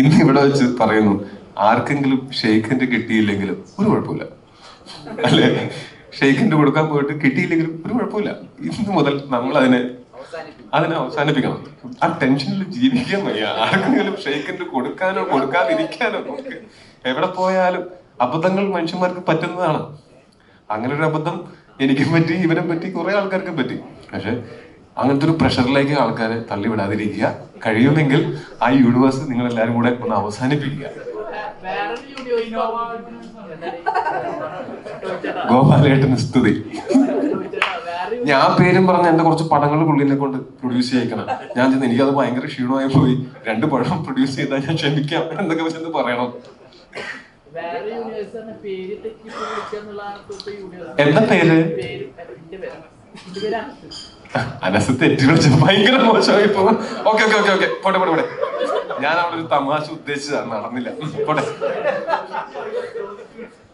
ഇന്ന് ഇവിടെ വെച്ച് പറയുന്നു, ആർക്കെങ്കിലും ഷെയ്ഖിന്റെ കിട്ടിയില്ലെങ്കിലും ഒരു കുഴപ്പമില്ല, അല്ലെ? ഷെയ്ഖിന്റെ കൊടുക്കാൻ പോയിട്ട് കിട്ടിയില്ലെങ്കിലും ഒരു കുഴപ്പമില്ല. ഇന്ന് മുതൽ നമ്മൾ അതിനെ അവസാനിപ്പിക്കണം. ആ ടെൻഷനിൽ ജീവിക്കാൻ വയ്യ. ആർക്കെങ്കിലും ഷെയ്ഖിന്റെ കൊടുക്കാനോ കൊടുക്കാതിരിക്കാനോ ഒക്കെ എവിടെ പോയാലും അബദ്ധങ്ങൾ മനുഷ്യന്മാർക്ക് പറ്റുന്നതാണ്. അങ്ങനെ ഒരു അബദ്ധം എനിക്കും പറ്റി, ഇവനും പറ്റി, കുറെ ആൾക്കാർക്കും പറ്റി. പക്ഷെ അങ്ങനത്തെ ഒരു പ്രഷറിലേക്ക് ആൾക്കാരെ തള്ളിവിടാതിരിക്കുക. കഴിയുമെങ്കിൽ ആ യൂണിവേഴ്സ് നിങ്ങൾ എല്ലാവരും കൂടെ ഒന്ന് അവസാനിപ്പിക്കുക. ഗോപാലേട്ടന് സ്തുതി. ഞാൻ പേരും പറഞ്ഞ എന്റെ കുറച്ച് പടങ്ങൾ പുള്ളിനെ കൊണ്ട് പ്രൊഡ്യൂസ് ചെയ്യിക്കണം. ഞാൻ ചെന്ന് എനിക്കത് ഭയങ്കര ക്ഷീണമായി പോയി, 2 പടം പ്രൊഡ്യൂസ് ചെയ്താൽ ഞാൻ ക്ഷമിക്കാം എന്നൊക്കെ വെച്ചെന്ന് പറയണം. എന്താ പേര്? അനസ് തെറ്റി വിളിച്ച ഭയങ്കര മോശമായി പോകും. ഓക്കെ ഓക്കെ ഓക്കെ ഓക്കെ, പോട്ടെ പോട്ടെ പോട്ടെ. ഞാൻ അവിടെ ഒരു തമാശ ഉദ്ദേശിച്ചതാണ്, നടന്നില്ല. പോട്ടെ.